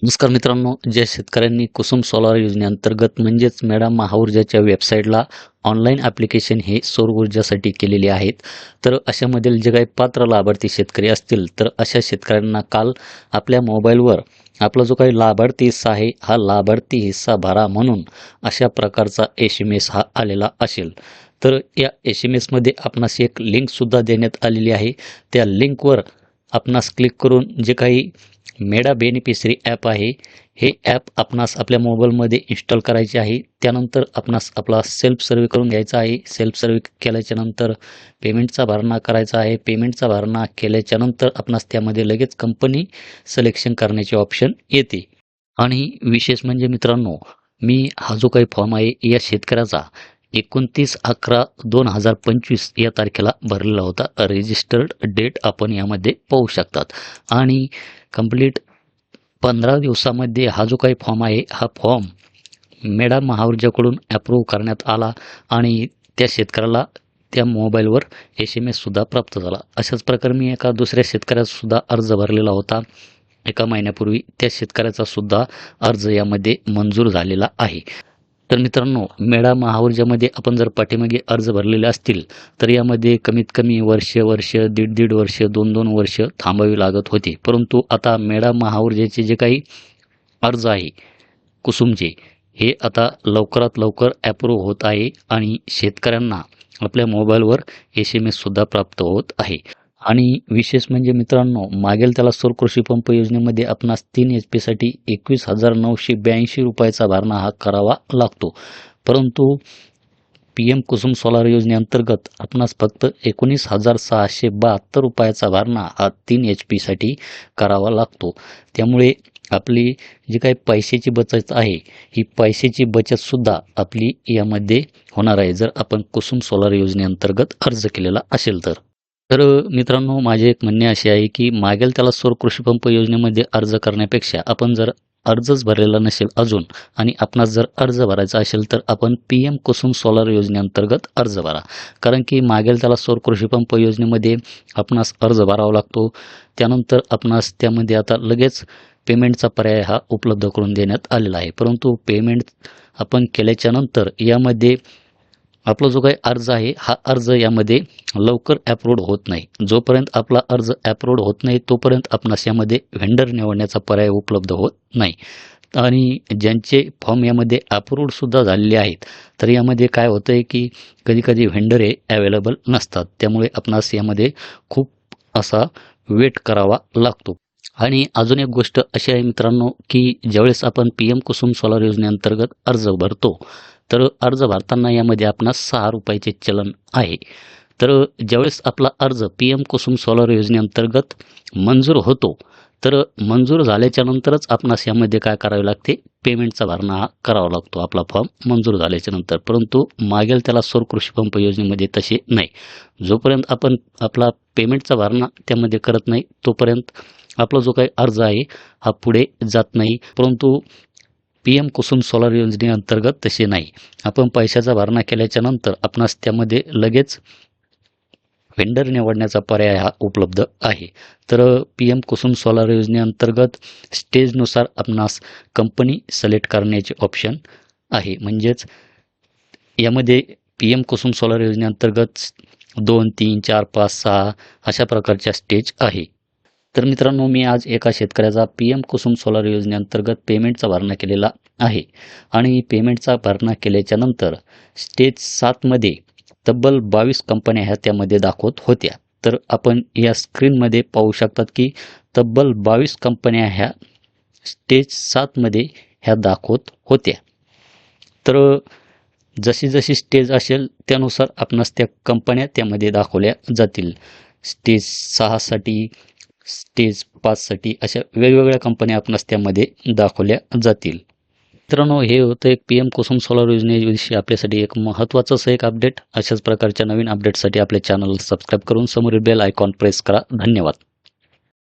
नमस्कार मित्रांनो, ज्या शेतकऱ्यांनी कुसुम सोलार योजनेअंतर्गत म्हणजेच मॅडम महाऊर्जाच्या वेबसाईटला ऑनलाईन ॲप्लिकेशन हे सौर ऊर्जासाठी केलेले आहेत, तर अशामधील जे काही पात्र लाभार्थी शेतकरी असतील तर अशा शेतकऱ्यांना काल आपल्या मोबाईलवर आपला जो काही लाभार्थी हिस्सा आहे हा लाभार्थी हिस्सा भरा म्हणून अशा प्रकारचा SMS हा आलेला असेल. तर या SMS मध्ये आपणास एक लिंकसुद्धा देण्यात आलेली आहे. त्या लिंकवर आपणास क्लिक करून जे काही मेडा बेनिफिशरी ॲप आहे हे ॲप आपणास आपल्या मोबाईलमध्ये इन्स्टॉल करायचे आहे. त्यानंतर आपणास आपला सेल्फ सर्व्हे करून घ्यायचा आहे. सेल्फ सर्व्हे केल्याच्यानंतर पेमेंटचा भरणा करायचा आहे. पेमेंटचा भरणा केल्याच्यानंतर आपणास त्यामध्ये लगेच कंपनी सिलेक्शन करण्याचे ऑप्शन येते. आणि विशेष म्हणजे मित्रांनो, मी हा जो काही फॉर्म आहे या शेतकऱ्याचा 29/11/2025 या तारखेला भरलेला होता. रजिस्टर्ड डेट आपण यामध्ये पाहू शकतात. आणि कंप्लीट 15 दिवसामध्ये हा जो काही फॉर्म आहे हा फॉर्म मेडा महाऊर्जाकडून अप्रूव्ह करण्यात आला आणि त्या शेतकऱ्याला त्या मोबाईलवर SMS सुद्धा प्राप्त झाला. अशाच प्रकारे मी एका दुसऱ्या शेतकऱ्याचासुद्धा अर्ज भरलेला होता एका महिन्यापूर्वी. त्या शेतकऱ्याचा सुद्धा अर्ज यामध्ये मंजूर झालेला आहे. तर मित्रांनो, मेडा महाऊर्जामध्ये आपण जर पाठीमागे अर्ज भरलेले असतील तर यामध्ये कमीत कमी वर्ष, दीड वर्ष, 2 वर्ष थांबावी लागत होती. परंतु आता मेडा महाऊर्जाचे जे काही अर्ज आहे कुसुमचे हे आता लवकरात लवकर ॲप्रूव्ह होत आहे आणि शेतकऱ्यांना आपल्या मोबाईलवर SMS सुद्धा प्राप्त होत आहे. आणि विशेष म्हणजे मित्रांनो, मागेल त्याला सौर कृषी पंप योजनेमध्ये आपणास 3 HP साठी 21,982 रुपयाचा भरणा हा करावा लागतो. परंतु PM कुसुम सोलार योजनेअंतर्गत आपणास फक्त 19,672 रुपयाचा भरणा हा 3 HP साठी करावा लागतो. त्यामुळे आपली जी काही पैशाची बचत आहे ही पैशाची बचतसुद्धा आपली यामध्ये होणार आहे जर आपण कुसुम सोलार योजनेअंतर्गत अर्ज केलेला असेल तर. तर मित्रांनो, माझे एक म्हणणे असे आहे की मागेल त्याला सौर कृषी पंप योजनेमध्ये अर्ज करण्यापेक्षा आपण जर अर्जच भरलेला नसेल अजून आणि आपणास जर अर्ज भरायचा असेल तर आपण PM कुसुम सोलार योजनेअंतर्गत अर्ज भरा. कारण की मागेल त्याला सौर कृषी पंप योजनेमध्ये आपणास अर्ज भरावा लागतो. त्यानंतर आपणास त्यामध्ये आता लगेच पेमेंटचा पर्याय हा उपलब्ध करून देण्यात आलेला आहे. परंतु पेमेंट आपण केल्याच्यानंतर यामध्ये आपला जो काही अर्ज आहे हा अर्ज यामध्ये लवकर ॲप्रूव्ड होत नाही. जोपर्यंत आपला अर्ज ॲप्रूव्ड होत नाही तोपर्यंत आपणास यामध्ये व्हेंडर निवडण्याचा पर्याय उपलब्ध होत नाही. आणि ज्यांचे फॉर्म यामध्ये अप्रूव्डसुद्धा झालेले आहेत तर यामध्ये काय होतं आहे की कधीकधी व्हेंडर हे अवेलेबल नसतात. त्यामुळे आपणास यामध्ये खूप असा वेट करावा लागतो. आणि अजून एक गोष्ट अशी आहे मित्रांनो की ज्यावेळेस आपण PM कुसुम सोलार योजनेअंतर्गत अर्ज भरतो तर अर्ज भरताना यामध्ये आपणास 6 रुपयाचे चलन आहे. तर ज्यावेळेस आपला अर्ज PM कुसुम सोलार योजनेअंतर्गत मंजूर होतो तर मंजूर झाल्याच्या नंतरच आपणास यामध्ये काय करावे लागते, पेमेंटचा भरणा हा करावा लागतो आपला फॉर्म मंजूर झाल्याच्या नंतर. परंतु मागेल त्याला सौर कृषी पंप योजनेमध्ये तसे नाही. जोपर्यंत आपण आपला पेमेंटचा भरणा त्यामध्ये करत नाही तोपर्यंत आपला जो काही अर्ज आहे हा पुढे जात नाही. परंतु PM कुसुम सोलार योजनेअंतर्गत तसे नाही. आपण पैशाचा भरणा केल्याच्या नंतर आपणास त्यामध्ये लगेच व्हेंडर निवडण्याचा पर्याय हा उपलब्ध आहे. तर PM कुसुम सोलार योजनेअंतर्गत स्टेजनुसार आपणास कंपनी सिलेक्ट करण्याचे ऑप्शन आहे. म्हणजेच यामध्ये PM कुसुम सोलार योजनेअंतर्गत 2, 3, 4, 5, 6 अशा प्रकारच्या स्टेज आहे. तर मित्रांनो, मी आज एका शेतकऱ्याचा PM कुसुम सोलार योजनेअंतर्गत पेमेंटचा भरणा केलेला आहे आणि पेमेंटचा भरणा केल्याच्या नंतर स्टेज 7मध्ये तब्बल 22 कंपन्या ह्या त्यामध्ये दाखवत होत्या. तर आपण या स्क्रीनमध्ये पाहू शकतात की तब्बल 22 कंपन्या ह्या स्टेज 7मध्ये ह्या दाखवत होत्या. तर जशी जशी स्टेज असेल त्यानुसार आपणास त्या कंपन्या त्यामध्ये दाखवल्या जातील. स्टेज 6साठी, स्टेज 5साठी अशा वेगवेगळ्या कंपन्या आपणास त्यामध्ये दाखवल्या जातील. मित्रांनो, हे होतं एक PM कुसुम सोलार योजनेविषयी आपल्यासाठी एक महत्त्वाचं असं एक अपडेट. अशाच प्रकारच्या नवीन अपडेटसाठी आपल्या चॅनलला सबस्क्राईब करून समोरील बेल आयकॉन प्रेस करा. धन्यवाद.